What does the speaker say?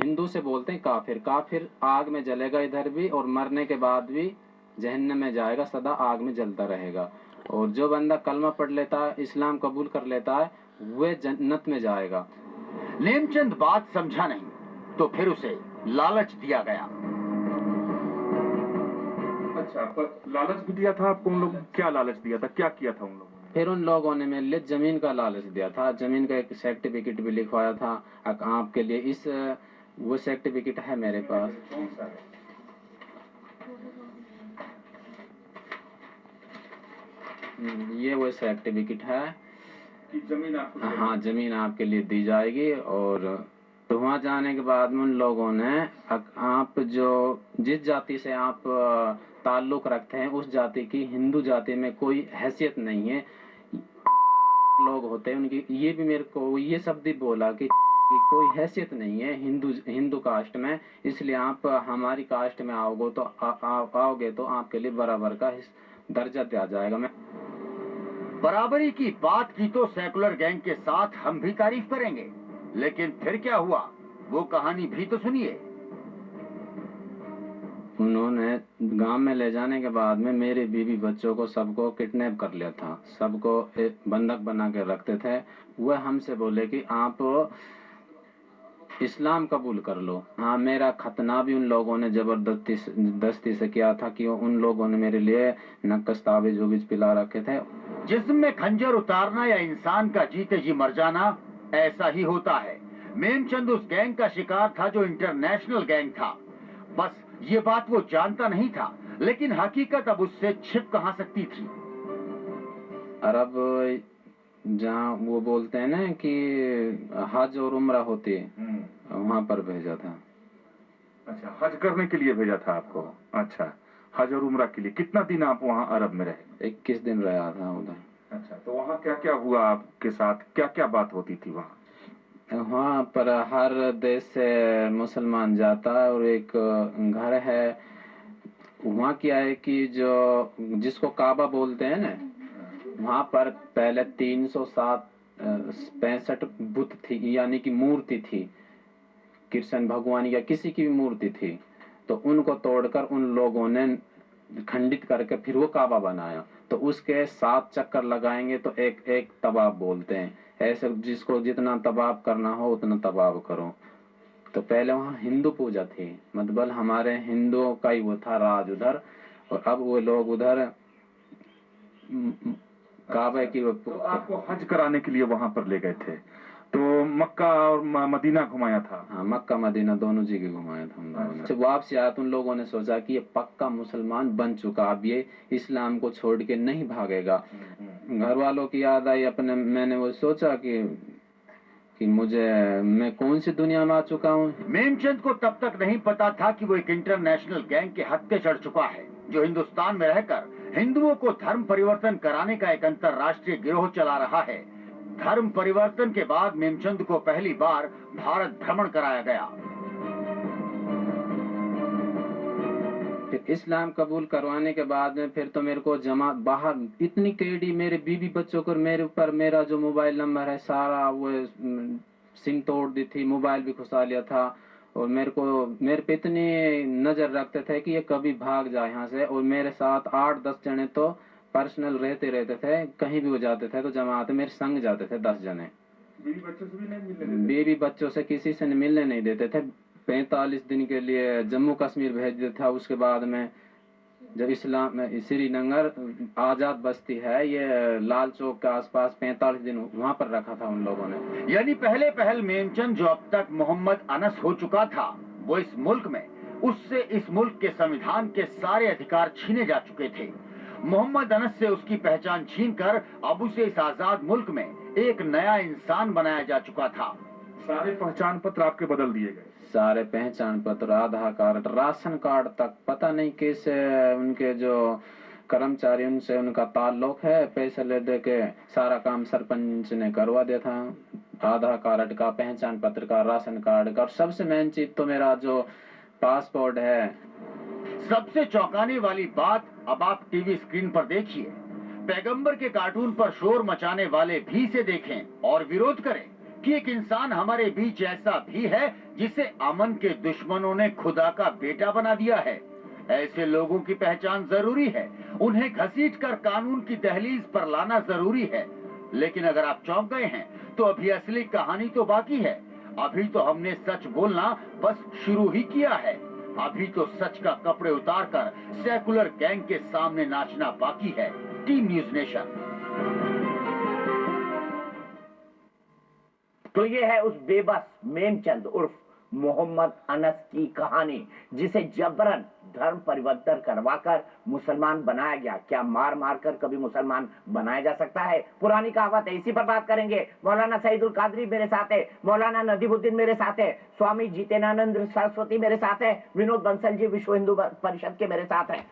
हिंदू से बोलते हैं काफिर। काफिर आग में जलेगा इधर भी, और मरने के बाद भी जहन्नम में जाएगा, सदा आग में जलता रहेगा। और जो बंदा कलमा पढ़ लेता है, इस्लाम कबूल कर लेता है, वह जन्नत में जाएगा। नेमचंद बात समझा नहीं, तो फिर उसे लालच दिया गया। अच्छा, पर लालच भी दिया था आपको? उन लोगों क्या लालच दिया था, क्या किया था उन लोगों ने? फिर उन लोगों ने मेरे लिए जमीन का लालच दिया था, जमीन का एक सर्टिफिकेट भी लिखवाया था आपके लिए। इस वो सर्टिफिकेट है मेरे पास। कौन सा है? ये वो सर्टिफिकेट है कि जमीन आपको? हाँ, जमीन आपके लिए दी जाएगी। और तो वहाँ जाने के बाद में उन लोगों ने आप जो जिस जाति से आप ताल्लुक रखते हैं, उस जाति की हिंदू जाति में कोई हैसियत नहीं है। लोग होते हैं उनकी, ये भी मेरे को ये शब्द ही बोला कि कोई हैसियत नहीं है हिंदू कास्ट में, इसलिए आप हमारी कास्ट में आओगे तो आओगे तो आपके लिए बराबर का दर्जा दिया जाएगा। मैं बराबरी की बात की तो सेकुलर गैंग के साथ हम भी तारीफ करेंगे, लेकिन फिर क्या हुआ, वो कहानी भी तो सुनिए। उन्होंने गांव में ले जाने के बाद में मेरे बीवी बच्चों को सबको किडनैप कर लिया था, सबको बंधक बना के रखते थे। वह हमसे बोले कि आप इस्लाम कबूल कर लो। हाँ, मेरा खतना भी उन लोगों ने जबरदस्ती से किया था कि उन लोगों ने मेरे लिए नक्कस ताबीज उबीज पिला रखे थे। जिस्म में खंजर उतारना या इंसान का जीते जी मर जाना, ऐसा ही होता है। मेमचंद उस गैंग का शिकार था जो इंटरनेशनल गैंग था। बस ये बात वो जानता नहीं था, लेकिन हकीकत अब उससे छिप कहां सकती थी। अरब जहाँ वो बोलते हैं ना कि हज और उम्रा होती है, वहाँ पर भेजा था। अच्छा, हज करने के लिए भेजा था आपको? अच्छा, हज और उम्रा के लिए। कितना दिन आप वहाँ अरब में रहे? 21 दिन रहा था उधर। अच्छा, तो वहाँ क्या क्या हुआ आपके साथ, क्या क्या बात होती थी वहाँ? वहाँ पर हर देश से मुसलमान जाता है, और एक घर है वहाँ क्या है कि जो जिसको काबा बोलते हैं ना, वहाँ पर पहले 365 बुत थी, यानी कि मूर्ति थी, कृष्ण भगवान या किसी की भी मूर्ति थी। तो उनको तोड़कर उन लोगों ने खंडित करके फिर वो काबा बनाया। तो उसके 7 चक्कर लगाएंगे तो एक एक तवाफ बोलते हैं। ऐसे जिसको जितना तवाफ करना हो उतना तवाफ करो। तो पहले वहाँ हिंदू पूजा थी, मतलब हमारे हिंदुओं का ही वो था राज उधर, और अब वो लोग उधर काबा की। तो आपको हज कराने के लिए वहाँ पर ले गए थे, तो मक्का और मदीना घुमाया था? हाँ, मक्का मदीना दोनों जगह घुमाया था हम लोगों ने। वापसी आया तो उन लोगों ने सोचा कि ये पक्का मुसलमान बन चुका, अब ये इस्लाम को छोड़ के नहीं भागेगा। घर वालों की याद आई अपने, मैंने वो सोचा कि मैं कौन सी दुनिया में आ चुका हूँ। मेमचंद को तब तक नहीं पता था कि वो एक इंटरनेशनल गैंग के हत्थे चढ़ चुका है, जो हिंदुस्तान में रहकर हिंदुओं को धर्म परिवर्तन कराने का एक अंतर्राष्ट्रीय गिरोह चला रहा है। धर्म परिवर्तन के बाद मेमचंद को पहली बार भारत भ्रमण कराया गया। फिर इस्लाम कबूल करवाने के बाद में फिर तो मेरे को जमा बाहर इतनी केडी, मेरे बीवी बच्चों को, मेरे ऊपर मेरा जो मोबाइल नंबर है सारा वो सिम तोड़ दी थी, मोबाइल भी घुसा लिया था। और मेरे पे इतनी नजर रखते थे कि ये कभी भाग जाए यहाँ से। और मेरे साथ 8-10 जने तो पर्सनल रहते थे, कहीं भी वो जाते थे तो जमात मेरे संग जाते थे 10 जने। बीवी बच्चों से भी नहीं मिलने देते? बीवी बच्चों से किसी से मिलने नहीं देते थे। 45 दिन के लिए जम्मू कश्मीर भेज दिया था। उसके बाद में जब श्रीनगर आजाद बस्ती है, ये लाल चौक के आसपास 45 दिन वहाँ पर रखा था उन लोगों ने। यानी पहले पहल मेमचंद जो अब तक मोहम्मद अनस हो चुका था, वो इस मुल्क में उससे इस मुल्क के संविधान के सारे अधिकार छीने जा चुके थे। मोहम्मद अनस से उसकी पहचान छीनकर अब उसे इस आजाद मुल्क में एक नया इंसान बनाया जा चुका था। सारे पहचान पत्र आपके बदल दिए गए? सारे पहचान पत्र, आधार कार्ड, राशन कार्ड तक, पता नहीं कैसे उनके जो कर्मचारी उनसे उनका ताल्लुक है, पैसे ले दे के सारा काम सरपंच ने करवा दिया था। आधार कार्ड का, पहचान पत्र का, राशन कार्ड का, और सबसे मेन चीज तो मेरा जो पासपोर्ट है। सबसे चौंकाने वाली बात अब आप टीवी स्क्रीन पर देखिए। पैगंबर के कार्टून पर शोर मचाने वाले भी इसे देखें और विरोध करें, कि एक इंसान हमारे बीच ऐसा भी है जिसे अमन के दुश्मनों ने खुदा का बेटा बना दिया है। ऐसे लोगों की पहचान जरूरी है, उन्हें घसीटकर कानून की दहलीज पर लाना जरूरी है। लेकिन अगर आप चौंक गए हैं तो अभी असली कहानी तो बाकी है। अभी तो हमने सच बोलना बस शुरू ही किया है। अभी तो सच का कपड़े उतारकर सेकुलर गैंग के सामने नाचना बाकी है। Team news nation. तो ये है उस बेबस मेमचंद उर्फ मोहम्मद अनस की कहानी, जिसे जबरन धर्म परिवर्तन करवाकर मुसलमान बनाया गया। क्या मार मार कर कभी मुसलमान बनाया जा सकता है? पुरानी कहावत है, इसी पर बात करेंगे। मौलाना सईदुल कादरी मेरे साथ है, मौलाना नदीमुद्दीन मेरे साथ है, स्वामी जितेनानंद सरस्वती मेरे साथ है, विनोद बंसल जी विश्व हिंदू परिषद के मेरे साथ है।